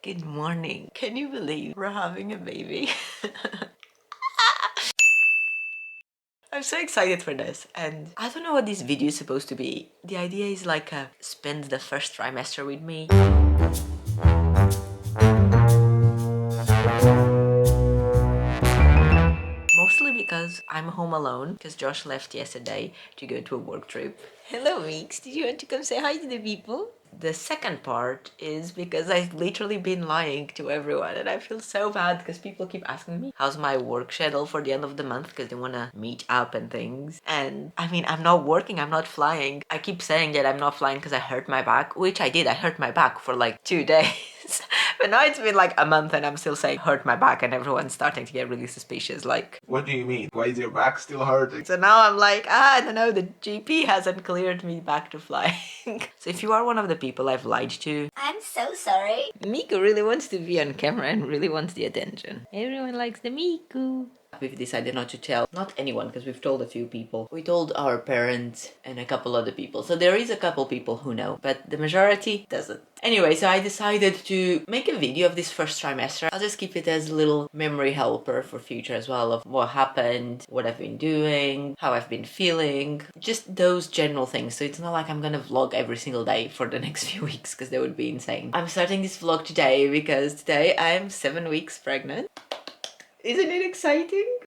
Good morning. Can you believe we're having a baby? I'm so excited for this, and I don't know what this video is supposed to be. The idea is like spend the first trimester with me. Mostly because I'm home alone, because Josh left yesterday to go to a work trip. Hello, Meeks. Did you want to come say hi to the people? The second part is because I've literally been lying to everyone, and I feel so bad because people keep asking me how's my work schedule for the end of the month because they want to meet up and things. And I mean, I'm not working, I'm not flying. I keep saying that I'm not flying because I hurt my back, which I did. I hurt my back for like 2 days. But now it's been like a month and I'm still saying hurt my back, and everyone's starting to get really suspicious. Like, what do you mean? Why is your back still hurting? so now I'm like, I don't know, the GP hasn't cleared me back to flying. So if you are one of the people I've lied to, I'm so sorry. Miku really wants to be on camera and really wants the attention. Everyone likes the Miku. We've decided not to tell, not anyone, because we've told a few people. We told our parents and a couple other people. So there is a couple people who know, but the majority doesn't. Anyway, so I decided to make a video of this first trimester. I'll just keep it as a little memory helper for future as well, of what happened, what I've been doing, how I've been feeling, just those general things. So it's not like I'm gonna vlog every single day for the next few weeks, because that would be insane. I'm starting this vlog today because today I'm 7 weeks pregnant. Isn't it exciting?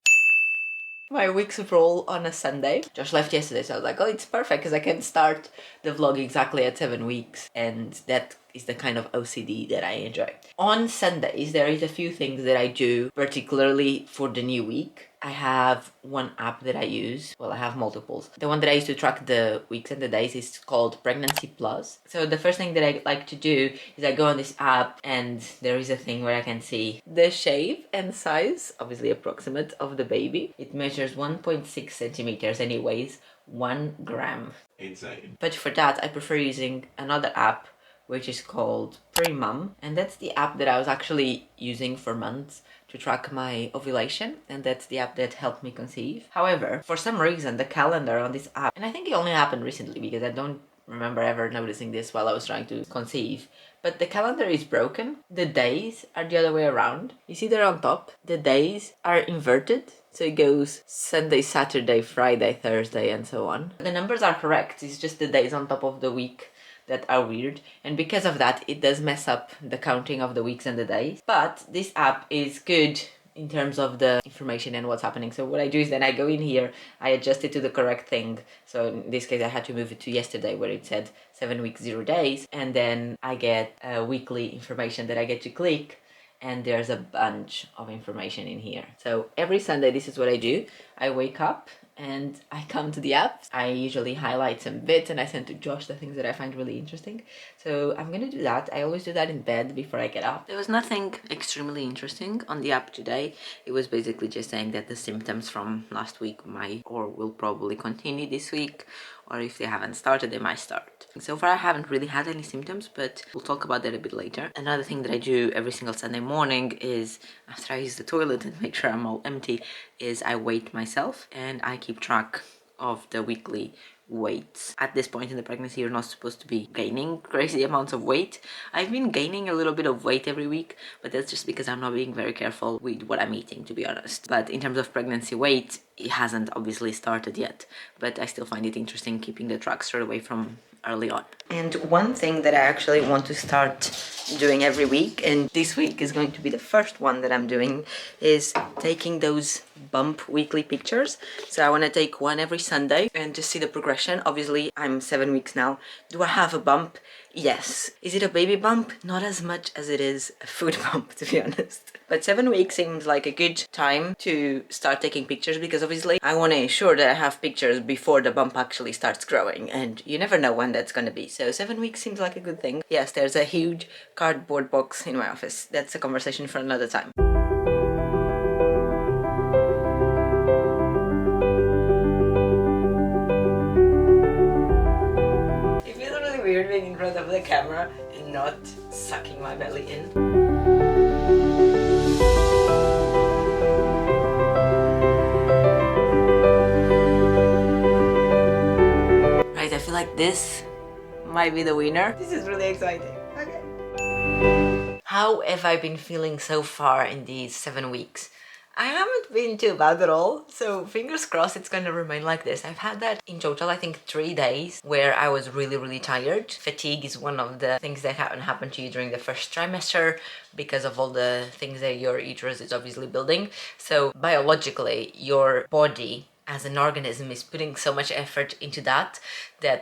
My weeks roll on a Sunday. Josh left yesterday, so I was like, oh, it's perfect because I can start the vlog exactly at 7 weeks, and that is the kind of OCD that I enjoy. On Sundays, there is a few things that I do, particularly for the new week. I have one app that I use. Well, I have multiples. The one that I use to track the weeks and the days is called Pregnancy Plus. So the first thing that I like to do is I go on this app, and there is a thing where I can see the shape and size, obviously approximate, of the baby. It measures 1.6 centimeters and it weighs 1 gram. Insane. But for that, I prefer using another app which is called Primum, and that's the app that I was actually using for months to track my ovulation, and that's the app that helped me conceive. However, for some reason, the calendar on this app, and I think it only happened recently because I don't remember ever noticing this while I was trying to conceive, but the calendar is broken. The days are the other way around. You see they're on top. The days are inverted. So it goes Sunday, Saturday, Friday, Thursday, and so on. The numbers are correct. It's just the days on top of the week that are weird, and because of that it does mess up the counting of the weeks and the days. But this app is good in terms of the information and what's happening. So what I do is then I go in here, I adjust it to the correct thing. So in this case I had to move it to yesterday where it said 7 weeks 0 days, and then I get weekly information that I get to click, and there's a bunch of information in here. So every Sunday this is what I do. I wake up and I come to the app. I usually highlight some bits and I send to Josh the things that I find really interesting. So I'm gonna do that. I always do that in bed before I get up. There was nothing extremely interesting on the app today. It was basically just saying that the symptoms from last week might or will probably continue this week, or if they haven't started, they might start. So far I haven't really had any symptoms, but we'll talk about that a bit later. Another thing that I do every single Sunday morning is, after I use the toilet and make sure I'm all empty, is I weight myself and I keep track of the weekly weights. At this point in the pregnancy, you're not supposed to be gaining crazy amounts of weight. I've been gaining a little bit of weight every week, but that's just because I'm not being very careful with what I'm eating, to be honest. But in terms of pregnancy weight, it hasn't obviously started yet, but I still find it interesting keeping the track straight away from early on. And one thing that I actually want to start doing every week, and this week is going to be the first one that I'm doing, is taking those bump weekly pictures. So I want to take one every Sunday and just see the progression. Obviously I'm 7 weeks now. Do I have a bump? Yes. Is it a baby bump? Not as much as it is a food bump, to be honest. But 7 weeks seems like a good time to start taking pictures, because obviously I want to ensure that I have pictures before the bump actually starts growing, and you never know when that's going to be. So 7 weeks seems like a good thing. Yes, there's a huge cardboard box in my office. That's a conversation for another time. It feels really weird being in front of the camera and not sucking my belly in. Right, I feel like this might be the winner. This is really exciting. Okay. How have I been feeling so far in these 7 weeks? I haven't been too bad at all, so fingers crossed it's gonna remain like this. I've had that in total, I think 3 days where I was really tired. Fatigue is one of the things that haven't happened to you during the first trimester because of all the things that your uterus is obviously building. So biologically, your body as an organism is putting so much effort into that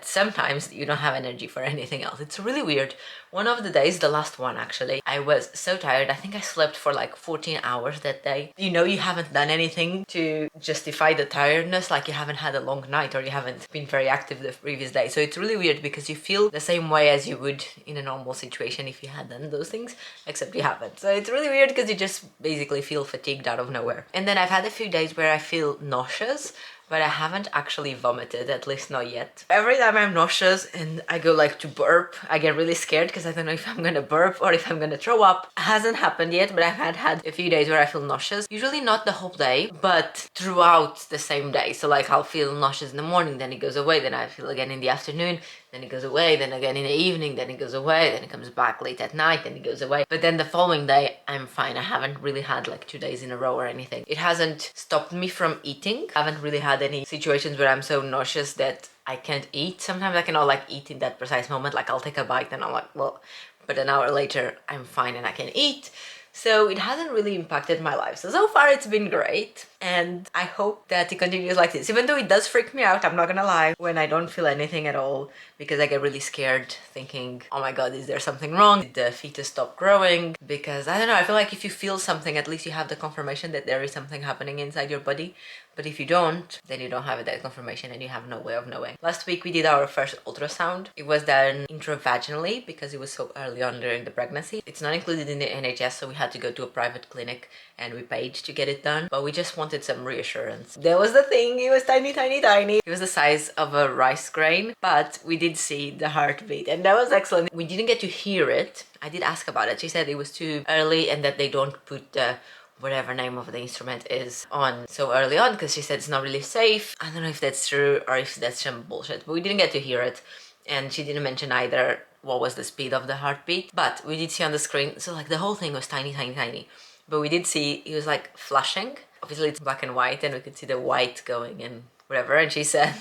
sometimes you don't have energy for anything else. It's really weird. One of the days, the last one actually, I was so tired. I think I slept for like 14 hours that day. You know, you haven't done anything to justify the tiredness, like you haven't had a long night or you haven't been very active the previous day. So it's really weird because you feel the same way as you would in a normal situation if you had done those things, except you haven't. So it's really weird because you just basically feel fatigued out of nowhere. And then I've had a few days where I feel nauseous, but I haven't actually vomited, at least not yet. Every time I'm nauseous and I go like to burp, I get really scared because I don't know if I'm gonna burp or if I'm gonna throw up. It hasn't happened yet, but I've had a few days where I feel nauseous. Usually not the whole day, but throughout the same day. So like I'll feel nauseous in the morning, then it goes away, then I feel again in the afternoon, then it goes away, then again in the evening, then it goes away, then it comes back late at night, then it goes away. But then the following day, I'm fine. I haven't really had like 2 days in a row or anything. It hasn't stopped me from eating. I haven't really had any situations where I'm so nauseous that I can't eat. Sometimes I cannot like eat in that precise moment. Like I'll take a bite and I'm like, well, but an hour later I'm fine and I can eat. So it hasn't really impacted my life. So far it's been great. And I hope that it continues like this. Even though it does freak me out, I'm not gonna lie, when I don't feel anything at all, because I get really scared thinking, oh my god, is there something wrong? Did the fetus stop growing? Because I don't know, I feel like if you feel something, at least you have the confirmation that there is something happening inside your body. But if you don't, then you don't have that confirmation and you have no way of knowing. Last week we did our first ultrasound. It was done intravaginally because it was so early on during the pregnancy. It's not included in the NHS, so we had to go to a private clinic and we paid to get it done. But we just wanted some reassurance. That was the thing, it was tiny. It was the size of a rice grain, but we did see the heartbeat and that was excellent. We didn't get to hear it. I did ask about it. She said it was too early and that they don't put the whatever name of the instrument is on so early on because she said it's not really safe. I don't know if that's true or if that's some bullshit, but we didn't get to hear it. And she didn't mention either what was the speed of the heartbeat, but we did see on the screen, so like the whole thing was tiny. But we did see it was like flashing. Obviously it's black and white and we could see the white going and whatever, and she said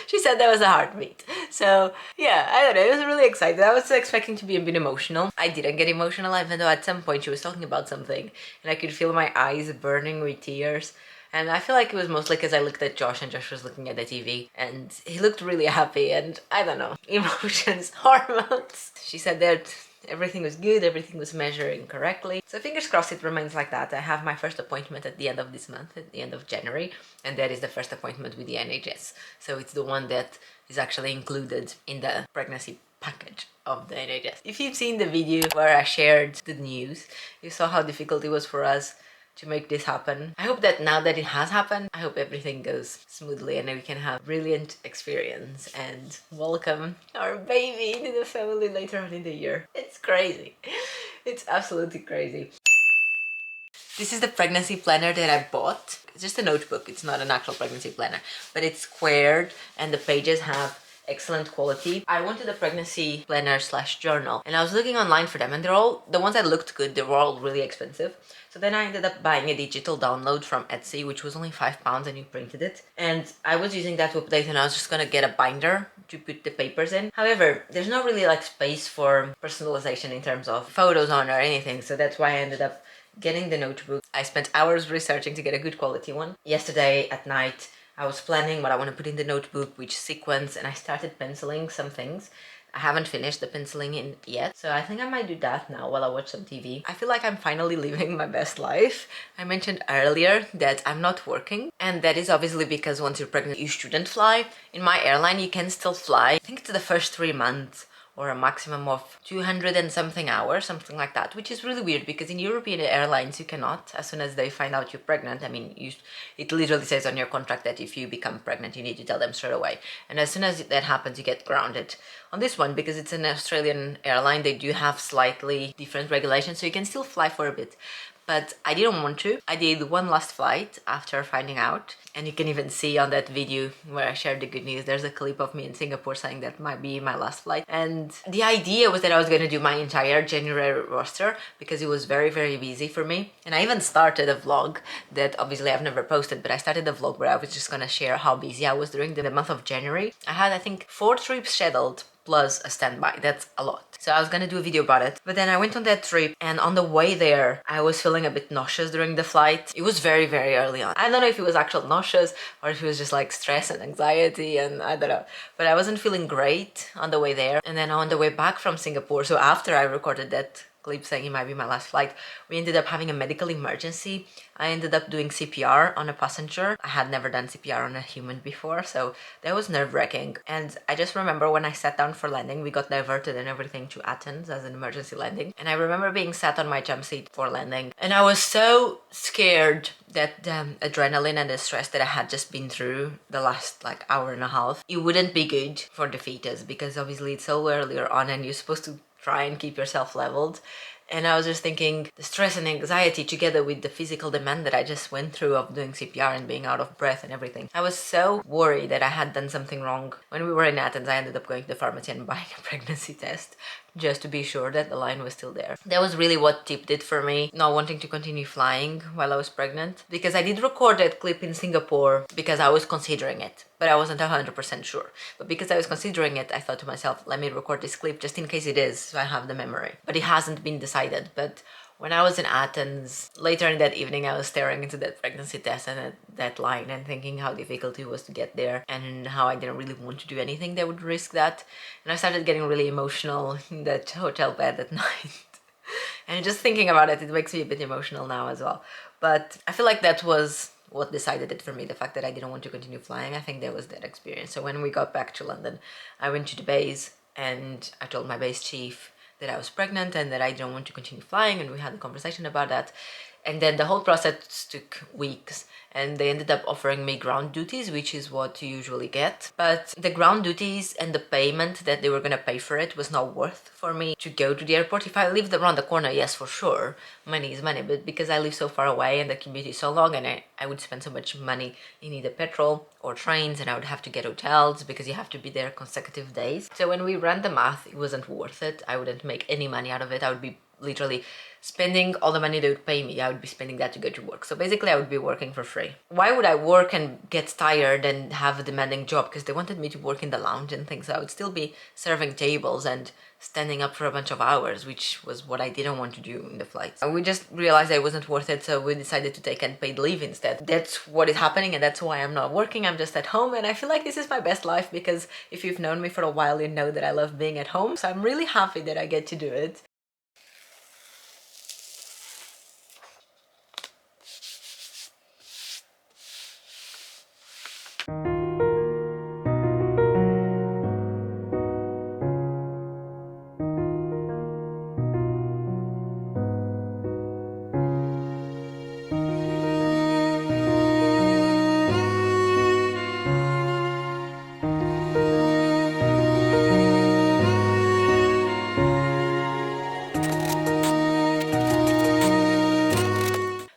she said there was a heartbeat. So yeah, I don't know, it was really exciting. I was expecting to be a bit emotional. I didn't get emotional, even though at some point she was talking about something and I could feel my eyes burning with tears. And I feel like it was mostly because I looked at Josh and Josh was looking at the TV and he looked really happy and I don't know, emotions, hormones. She said that everything was good, everything was measuring correctly. So fingers crossed it remains like that. I have my first appointment at the end of this month, at the end of January, and that is the first appointment with the NHS. So it's the one that is actually included in the pregnancy package of the NHS. If you've seen the video where I shared the news, you saw how difficult it was for us to make this happen. I hope that now that it has happened, I hope everything goes smoothly and we can have a brilliant experience and welcome our baby into the family later on in the year. It's crazy. It's absolutely crazy. This is the pregnancy planner that I bought. It's just a notebook, it's not an actual pregnancy planner, but it's squared and the pages have excellent quality. I wanted a pregnancy planner / journal and I was looking online for them and they're all, the ones that looked good, they were all really expensive. So then I ended up buying a digital download from Etsy, which was only £5 and you printed it. And I was using that to update and I was just gonna get a binder to put the papers in. However, there's not really like space for personalization in terms of photos on or anything. So that's why I ended up getting the notebook. I spent hours researching to get a good quality one. Yesterday at night, I was planning what I want to put in the notebook, which sequence, and I started penciling some things. I haven't finished the penciling in yet, so I think I might do that now while I watch some TV. I feel like I'm finally living my best life. I mentioned earlier that I'm not working, and that is obviously because once you're pregnant, you shouldn't fly. In my airline, you can still fly. I think it's the first 3 months, or a maximum of 200 and something hours, something like that, which is really weird because in European airlines you cannot. As soon as they find out you're pregnant, I mean, it literally says on your contract that if you become pregnant you need to tell them straight away, and as soon as that happens you get grounded. On this one, because it's an Australian airline, they do have slightly different regulations, so you can still fly for a bit. but I didn't want to. I did one last flight after finding out, and you can even see on that video where I shared the good news, there's a clip of me in Singapore saying that might be my last flight. And the idea was that I was going to do my entire January roster because it was very, very busy for me. And I even started a vlog that obviously I've never posted, but I started a vlog where I was just going to share how busy I was during the month of January. I had, I think, 4 trips scheduled plus a standby. That's a lot. So I was gonna do a video about it. But then I went on that trip, and on the way there, I was feeling a bit nauseous during the flight. It was very, very early on. I don't know if it was actual nauseous or if it was just like stress and anxiety, and I don't know. But I wasn't feeling great on the way there. And then on the way back from Singapore, so after I recorded that clip saying it might be my last flight, we ended up having a medical emergency. I ended up doing CPR on a passenger. I had never done CPR on a human before, so that was nerve-wracking. And I just remember when I sat down for landing, we got diverted and everything to Athens as an emergency landing. And I remember being sat on my jump seat for landing. And I was so scared that the adrenaline and the stress that I had just been through the last like hour and a half, it wouldn't be good for the fetus, because obviously it's so earlier on and you're supposed to try and keep yourself leveled. And I was just thinking, the stress and anxiety together with the physical demand that I just went through of doing CPR and being out of breath and everything. I was so worried that I had done something wrong. When we were in Athens, I ended up going to the pharmacy and buying a pregnancy test just to be sure that the line was still there. That was really what tipped it for me, not wanting to continue flying while I was pregnant. Because I did record that clip in Singapore because I was considering it, but I wasn't 100% sure. But because I was considering it, I thought to myself, let me record this clip just in case it is, so I have the memory. But it hasn't been decided. But when I was in Athens, later in that evening, I was staring into that pregnancy test and that line and thinking how difficult it was to get there and how I didn't really want to do anything that would risk that. And I started getting really emotional in that hotel bed at night. And just thinking about it, it makes me a bit emotional now as well. But I feel like that was what decided it for me, the fact that I didn't want to continue flying. I think that was that experience. So when we got back to London, I went to the base and I told my base chief that I was pregnant and that I didn't want to continue flying, and we had a conversation about that. And then the whole process took weeks, and they ended up offering me ground duties, which is what you usually get. But the ground duties and the payment that they were gonna pay for it was not worth for me to go to the airport. If I lived around the corner, yes, for sure, money is money. But because I live so far away and the commute is so long, and I would spend so much money in either petrol or trains, and I would have to get hotels because you have to be there consecutive days. So when we ran the math, it wasn't worth it. I wouldn't make any money out of it. I would be literally spending all the money they would pay me. I would be spending that to go to work. So basically I would be working for free. Why would I work and get tired and have a demanding job? Because they wanted me to work in the lounge and things. So I would still be serving tables and standing up for a bunch of hours, which was what I didn't want to do in the flights. We just realized that it wasn't worth it, so we decided to take unpaid leave instead. That's what is happening, and that's why I'm not working. I'm just at home, and I feel like this is my best life, because if you've known me for a while, you know that I love being at home. So I'm really happy that I get to do it.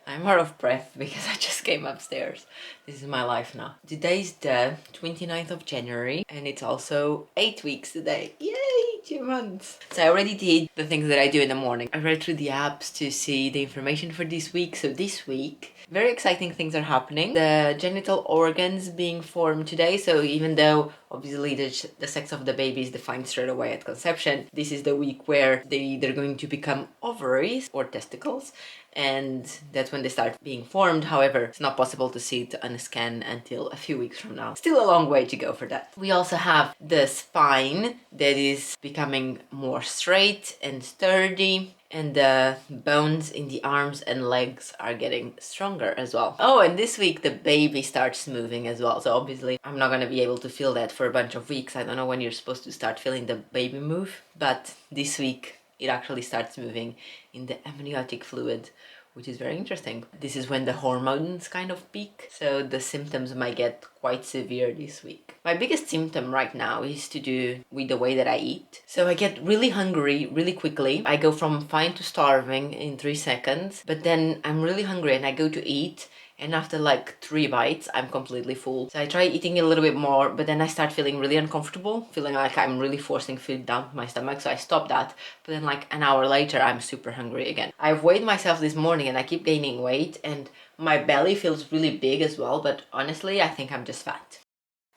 I'm out of breath because I just came upstairs. This is my life now. Today's the 29th of January and it's also 8 weeks today. Yay, 2 months. So I already did the things that I do in the morning. I read through the apps to see the information for this week. So this week, very exciting things are happening. The genital organs being formed today. So even though obviously the sex of the baby is defined straight away at conception, this is the week where they're either going to become ovaries or testicles, and that's when they start being formed. However, it's not possible to see it on a scan until a few weeks from now. Still a long way to go for that. We also have the spine that is becoming more straight and sturdy, and the bones in the arms and legs are getting stronger as well. Oh, and this week the baby starts moving as well. So obviously I'm not gonna be able to feel that for a bunch of weeks. I don't know when you're supposed to start feeling the baby move, but this week it actually starts moving in the amniotic fluid, which is very interesting. This is when the hormones kind of peak, so the symptoms might get quite severe this week. My biggest symptom right now is to do with the way that I eat. So I get really hungry really quickly. I go from fine to starving in 3 seconds, but then I'm really hungry and I go to eat, and after like 3 bites, I'm completely full. So I try eating a little bit more, but then I start feeling really uncomfortable, feeling like I'm really forcing food down my stomach. So I stop that. But then like an hour later, I'm super hungry again. I've weighed myself this morning and I keep gaining weight, and my belly feels really big as well. But honestly, I think I'm just fat.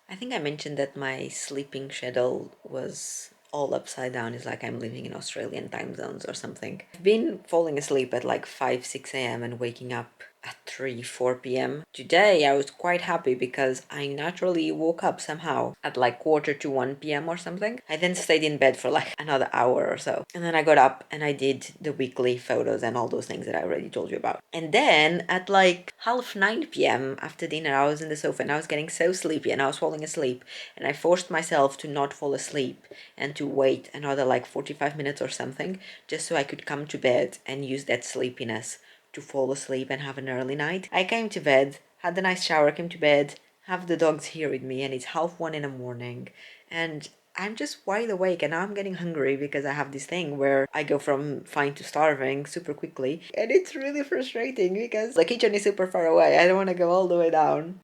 I think I mentioned that my sleeping schedule was all upside down. It's like I'm living in Australian time zones or something. I've been falling asleep at like 5, 6 a.m. and waking up at 3, 4 p.m. Today I was quite happy because I naturally woke up somehow at like quarter to 1 p.m. or something. I then stayed in bed for like another hour or so. And then I got up and I did the weekly photos and all those things that I already told you about. And then at like 8:30 p.m. after dinner, I was in the sofa and I was getting so sleepy and I was falling asleep. And I forced myself to not fall asleep and to wait another like 45 minutes or something just so I could come to bed and use that sleepiness to fall asleep and have an early night. I came to bed, had a nice shower, came to bed, have the dogs here with me, and it's 1:30 in the morning, and I'm just wide awake, and now I'm getting hungry because I have this thing where I go from fine to starving super quickly, and it's really frustrating because the kitchen is super far away. I don't want to go all the way down.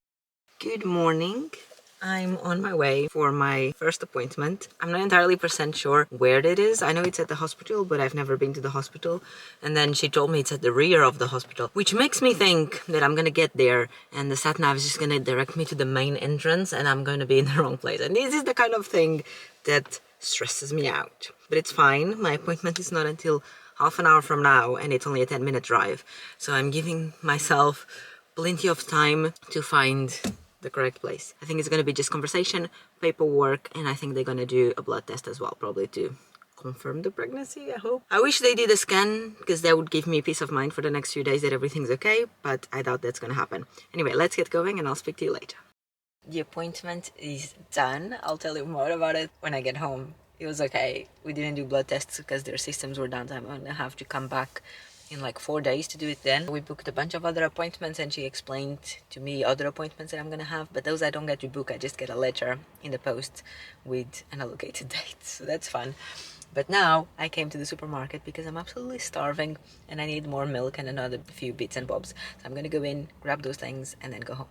Good morning. I'm on my way for my first appointment. I'm not entirely % sure where it is. I know it's at the hospital, but I've never been to the hospital. And then she told me it's at the rear of the hospital, which makes me think that I'm gonna get there and the sat nav is just gonna direct me to the main entrance and I'm gonna be in the wrong place. And this is the kind of thing that stresses me out. But it's fine. My appointment is not until half an hour from now and it's only a 10-minute drive. So I'm giving myself plenty of time to find the correct place. I think it's going to be just conversation, paperwork, and I think they're going to do a blood test as well, probably to confirm the pregnancy, I hope. I wish they did a scan because that would give me peace of mind for the next few days that everything's okay, but I doubt that's going to happen. Anyway, let's get going and I'll speak to you later. The appointment is done. I'll tell you more about it when I get home. It was okay. We didn't do blood tests because their systems were down. I'm going to have to come back in like 4 days to do it then. We booked a bunch of other appointments and she explained to me other appointments that I'm gonna have, but those I don't get to book. I just get a letter in the post with an allocated date, so that's fun. But now I came to the supermarket because I'm absolutely starving and I need more milk and another few bits and bobs. So I'm gonna go in, grab those things and then go home.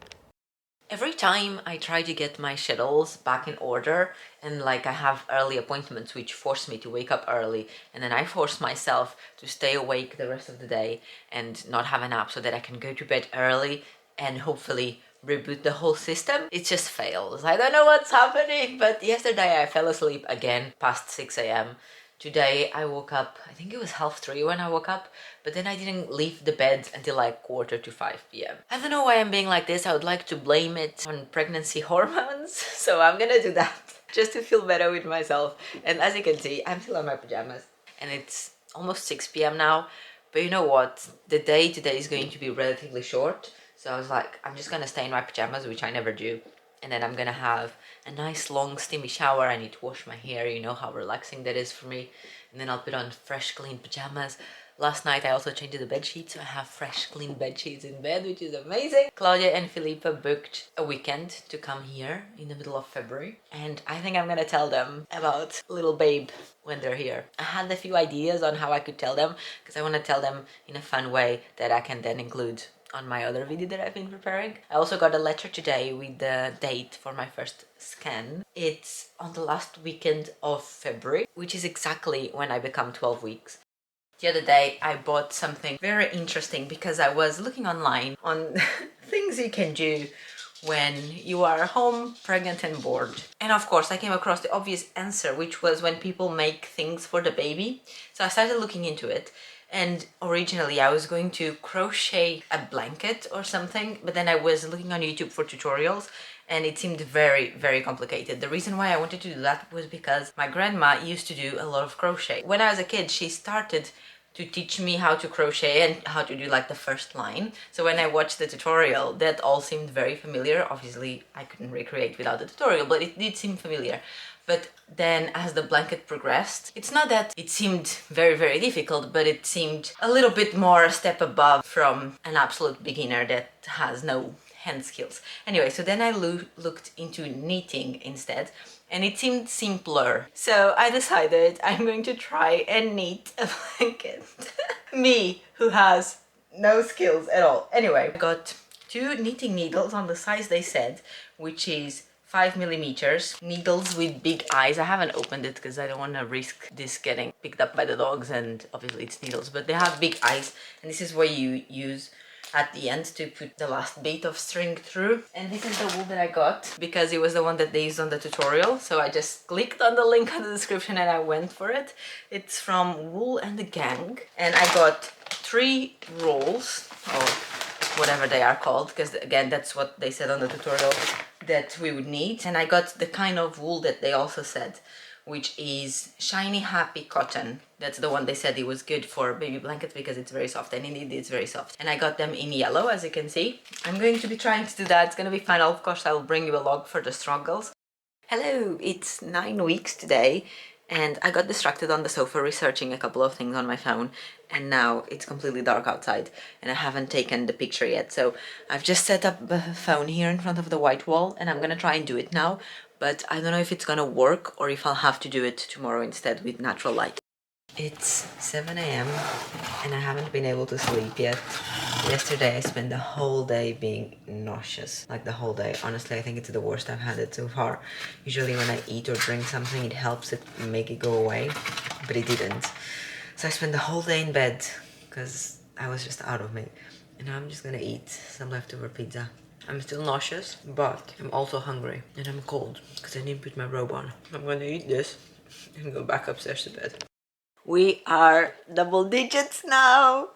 Every time I try to get my schedules back in order and like I have early appointments which force me to wake up early, and then I force myself to stay awake the rest of the day and not have a nap so that I can go to bed early and hopefully reboot the whole system, it just fails. I don't know what's happening, but yesterday I fell asleep again past 6 a.m. Today I woke up, I think it was 3:30 when I woke up, but then I didn't leave the bed until like 4:45 p.m. I don't know why I'm being like this. I would like to blame it on pregnancy hormones, so I'm gonna do that just to feel better with myself. And as you can see, I'm still in my pajamas and it's almost 6 p.m. now, but you know what? The day today is going to be relatively short, so I was like, I'm just gonna stay in my pajamas, which I never do. And then I'm gonna have a nice long steamy shower. I need to wash my hair, you know how relaxing that is for me. And then I'll put on fresh clean pajamas. Last night I also changed the bed sheets, so I have fresh clean bed sheets in bed, which is amazing. Claudia and Felipe booked a weekend to come here in the middle of February, and I think I'm gonna tell them about little babe when they're here. I had a few ideas on how I could tell them, because I want to tell them in a fun way that I can then include on my other video that I've been preparing. I also got a letter today with the date for my first scan. It's on the last weekend of February, which is exactly when I become 12 weeks. The other day I bought something very interesting because I was looking online on things you can do when you are home, pregnant and bored. And of course I came across the obvious answer, which was when people make things for the baby. So I started looking into it. And originally I was going to crochet a blanket or something, but then I was looking on YouTube for tutorials and it seemed very, very complicated. The reason why I wanted to do that was because my grandma used to do a lot of crochet. When I was a kid, she started to teach me how to crochet and how to do like the first line. So when I watched the tutorial, that all seemed very familiar. Obviously I couldn't recreate without the tutorial, but it did seem familiar. But then as the blanket progressed, it's not that it seemed very, very difficult, but it seemed a little bit more a step above from an absolute beginner that has no hand skills. Anyway, so then I looked into knitting instead, and it seemed simpler. So I decided I'm going to try and knit a blanket. Me, who has no skills at all. Anyway, I got 2 knitting needles on the size they said, which is 5 millimeters. Needles with big eyes. I haven't opened it because I don't want to risk this getting picked up by the dogs, and obviously it's needles, but they have big eyes, and this is what you use at the end to put the last bit of string through. And this is the wool that I got because it was the one that they used on the tutorial, so I just clicked on the link in the description and I went for it. It's from Wool and the Gang, and I got 3 rolls, or whatever they are called, because again that's what they said on the tutorial that we would need. And I got the kind of wool that they also said, which is shiny happy cotton. That's the one they said it was good for baby blankets because it's very soft, and indeed it's very soft. And I got them in yellow, as you can see. I'm going to be trying to do that. It's gonna be fun. Of course I'll bring you a log for the struggles. Hello, it's 9 weeks today, and I got distracted on the sofa researching a couple of things on my phone, and now it's completely dark outside and I haven't taken the picture yet. So I've just set up the phone here in front of the white wall, and I'm gonna try and do it now, but I don't know if it's gonna work or if I'll have to do it tomorrow instead with natural light. It's 7 a.m. and I haven't been able to sleep yet. Yesterday I spent the whole day being nauseous, like the whole day. Honestly, I think it's the worst I've had it so far. Usually when I eat or drink something, it helps it make it go away, but it didn't. So I spent the whole day in bed because I was just out of me. And now I'm just gonna eat some leftover pizza. I'm still nauseous, but I'm also hungry and I'm cold because I didn't put my robe on. I'm gonna eat this and go back upstairs to bed. We are double digits now.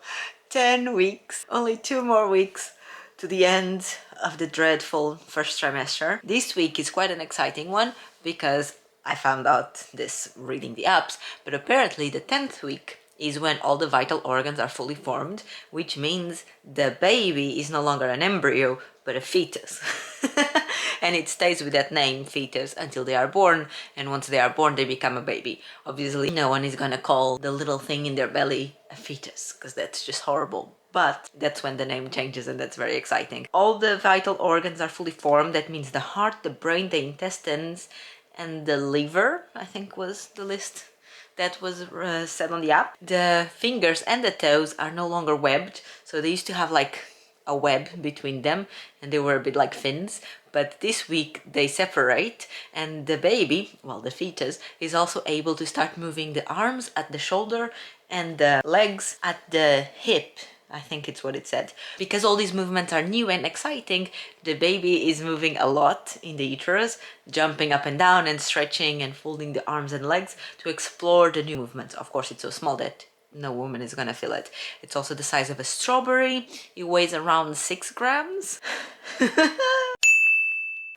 10 weeks. Only 2 more weeks to the end of the dreadful first trimester. This week is quite an exciting one because I found out this reading the apps, but apparently the 10th week is when all the vital organs are fully formed, which means the baby is no longer an embryo, but a fetus. And it stays with that name, fetus, until they are born, and once they are born, they become a baby. Obviously, no one is gonna call the little thing in their belly a fetus, because that's just horrible. But that's when the name changes, and that's very exciting. All the vital organs are fully formed. That means the heart, the brain, the intestines, and the liver, I think was the list that was said on the app. The fingers and the toes are no longer webbed, so they used to have like a web between them and they were a bit like fins, but this week they separate, and the baby, well, the fetus, is also able to start moving the arms at the shoulder and the legs at the hip. I think it's what it said. Because all these movements are new and exciting, the baby is moving a lot in the uterus, jumping up and down and stretching and folding the arms and legs to explore the new movements. Of course, it's so small that no woman is gonna feel it. It's also the size of a strawberry. It weighs around 6 grams.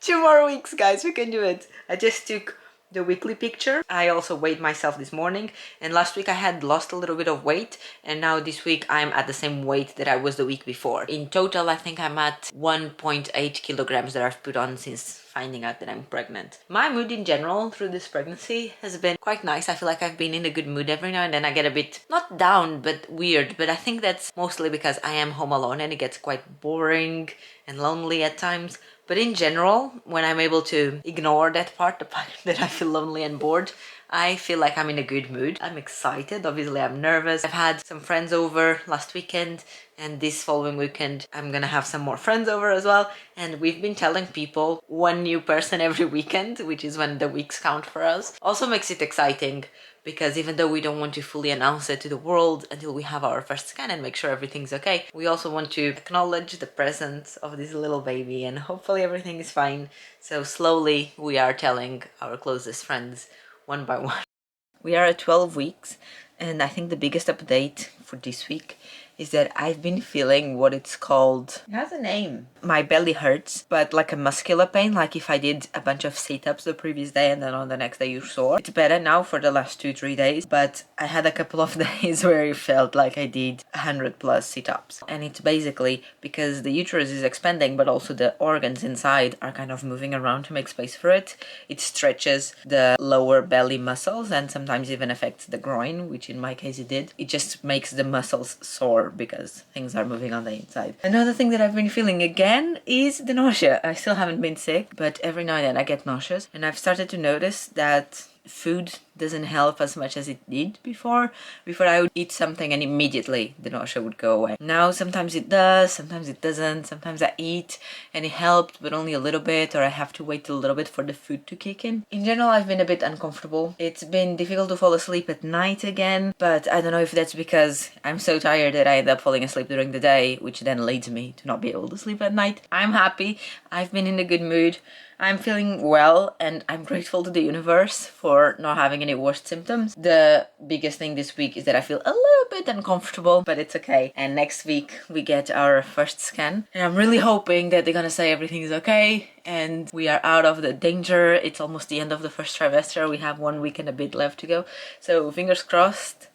2 more weeks, guys, we can do it. I just took the weekly picture. I also weighed myself this morning, and last week I had lost a little bit of weight, and now this week I'm at the same weight that I was the week before. In total, I think I'm at 1.8 kilograms that I've put on since finding out that I'm pregnant. My mood in general through this pregnancy has been quite nice. I feel like I've been in a good mood. Every now and then I get a bit, not down, but weird, but I think that's mostly because I am home alone and it gets quite boring and lonely at times. But in general, when I'm able to ignore that part, the part that I feel lonely and bored, I feel like I'm in a good mood. I'm excited. Obviously, I'm nervous. I've had some friends over last weekend, and this following weekend, I'm gonna have some more friends over as well. And we've been telling people 1 new person every weekend, which is when the weeks count for us. Also makes it exciting, because even though we don't want to fully announce it to the world until we have our first scan and make sure everything's okay, we also want to acknowledge the presence of this little baby, and hopefully everything is fine. So slowly we are telling our closest friends one by one. We are at 12 weeks, and I think the biggest update for this week is that I've been feeling what it's called. It has a name. My belly hurts, but like a muscular pain, like if I did a bunch of sit-ups the previous day and then on the next day you're sore. It's better now for the last 2-3 days, but I had a couple of days where it felt like I did 100 plus sit-ups. And it's basically because the uterus is expanding, but also the organs inside are kind of moving around to make space for it. It stretches the lower belly muscles and sometimes even affects the groin, which in my case it did. It just makes the muscles sore because things are moving on the inside. Another thing that I've been feeling again is the nausea. I still haven't been sick, but every now and then I get nauseous, and I've started to notice that food doesn't help as much as it did before. Before I would eat something and immediately the nausea would go away. Now sometimes it does, sometimes it doesn't. Sometimes I eat and it helped, but only a little bit, or I have to wait a little bit for the food to kick in. In general, I've been a bit uncomfortable. It's been difficult to fall asleep at night again, but I don't know if that's because I'm so tired that I end up falling asleep during the day, which then leads me to not be able to sleep at night. I'm happy. I've been in a good mood. I'm feeling well, and I'm grateful to the universe for not having any worse symptoms. The biggest thing this week is that I feel a little bit uncomfortable, but it's okay. And next week we get our first scan, and I'm really hoping that they're gonna say everything is okay and we are out of the danger. It's almost the end of the first trimester. We have 1 week and a bit left to go, so fingers crossed.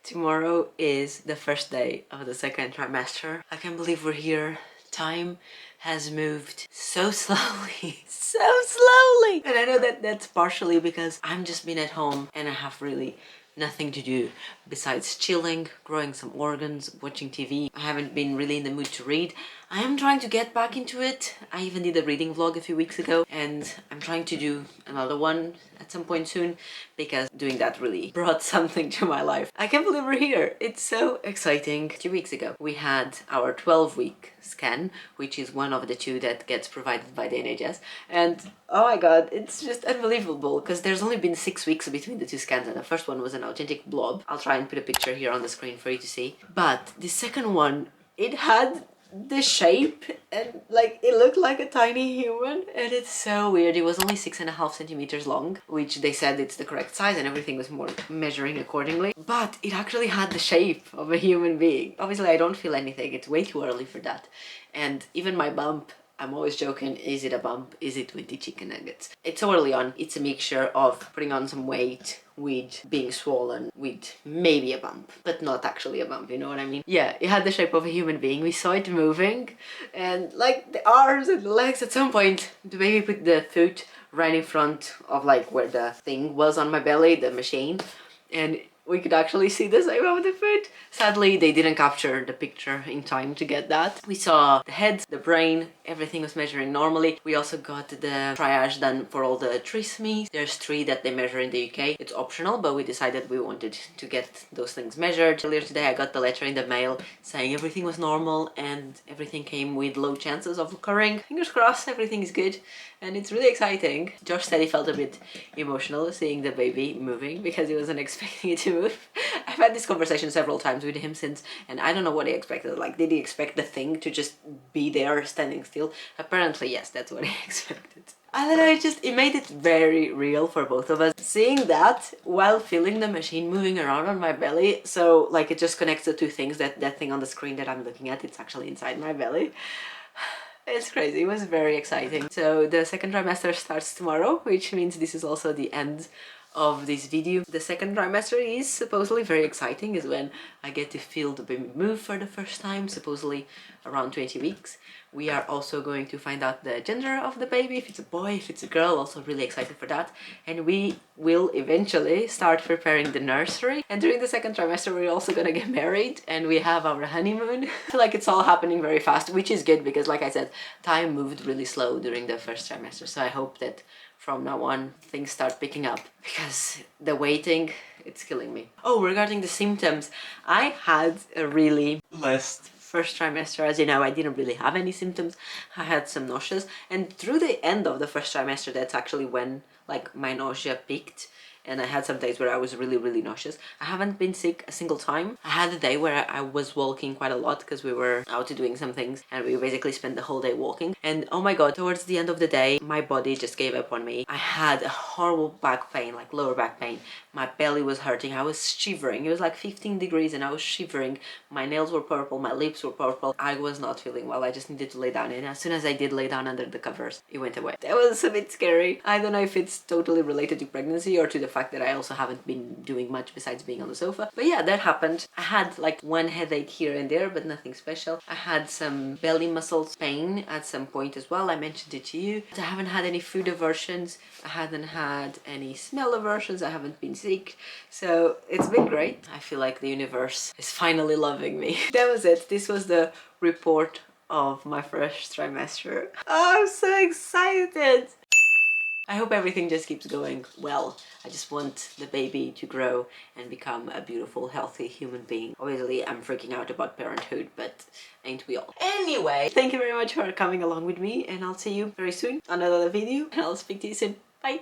Tomorrow is the first day of the second trimester. I can't believe we're here. Time has moved so slowly, so slowly. And I know that that's partially because I'm just been at home and I have really nothing to do besides chilling, growing some organs, watching TV. I haven't been really in the mood to read. I am trying to get back into it. I even did a reading vlog a few weeks ago, and I'm trying to do another one at some point soon because doing that really brought something to my life. I can't believe we're here. It's so exciting. 2 weeks ago we had our 12-week scan, which is one of the two that gets provided by the NHS, and oh my god, it's just unbelievable because there's only been 6 weeks between the two scans, and the first one was an authentic blob. I'll try and put a picture here on the screen for you to see. But the second one, it had the shape and like it looked like a tiny human, and it's so weird. It was only 6.5 centimeters long, which they said it's the correct size and everything was more measuring accordingly, but it actually had the shape of a human being. Obviously I don't feel anything, it's way too early for that, and even my bump, I'm always joking, is it a bump? Is it 20 chicken nuggets? It's so early on. It's a mixture of putting on some weight with being swollen with maybe a bump, but not actually a bump, you know what I mean? Yeah, it had the shape of a human being. We saw it moving, and like the arms and the legs. At some point the baby put the foot right in front of like where the thing was on my belly, the machine, and we could actually see the shape of the foot. Sadly, they didn't capture the picture in time to get that. We saw the head, the brain, everything was measuring normally. We also got the triage done for all the trisomies. There's 3 that they measure in the UK. It's optional, but we decided we wanted to get those things measured. Earlier today I got the letter in the mail saying everything was normal and everything came with low chances of occurring. Fingers crossed, everything is good, and it's really exciting. Josh said he felt a bit emotional seeing the baby moving because he wasn't expecting it to move. I've had this conversation several times with him since, and I don't know what he expected. Like, did he expect the thing to just be there standing still? Apparently yes, that's what he expected. I don't know, it made it very real for both of us. Seeing that while feeling the machine moving around on my belly, so like it just connects the two things, that thing on the screen that I'm looking at, it's actually inside my belly. It's crazy, it was very exciting. So the second trimester starts tomorrow, which means this is also the end of this video. The second trimester is supposedly very exciting, is when I get to feel the baby move for the first time, supposedly around 20 weeks. We are also going to find out the gender of the baby, if it's a boy, if it's a girl, also really excited for that. And we will eventually start preparing the nursery. And during the second trimester we're also gonna get married and we have our honeymoon. Like, it's all happening very fast, which is good because, like I said, time moved really slow during the first trimester. So I hope that from now on things start picking up, because the waiting, it's killing me. Oh, regarding the symptoms, I had a really blessed first trimester. As you know, I didn't really have any symptoms. I had some nausea, and through the end of the first trimester, that's actually when like my nausea peaked, and I had some days where I was really nauseous. I haven't been sick a single time. I had a day where I was walking quite a lot because we were out doing some things and we basically spent the whole day walking, and oh my god, towards the end of the day my body just gave up on me. I had a horrible back pain, like lower back pain. My belly was hurting. I was shivering. It was like 15 degrees and I was shivering. My nails were purple, my lips were purple. I was not feeling well. I just needed to lay down, and as soon as I did lay down under the covers, it went away. That was a bit scary. I don't know if it's totally related to pregnancy or to the fact that I also haven't been doing much besides being on the sofa. But yeah, that happened. I had like one headache here and there, but nothing special. I had some belly muscles pain at some point as well. I mentioned it to you. I haven't had any food aversions. I haven't had any smell aversions. I haven't been sick. So it's been great. I feel like the universe is finally loving me. That was it. This was the report of my first trimester. Oh, I'm so excited. I hope everything just keeps going well. I just want the baby to grow and become a beautiful, healthy human being. Obviously, I'm freaking out about parenthood, but ain't we all? Anyway, thank you very much for coming along with me, and I'll see you very soon on another video, and I'll speak to you soon. Bye!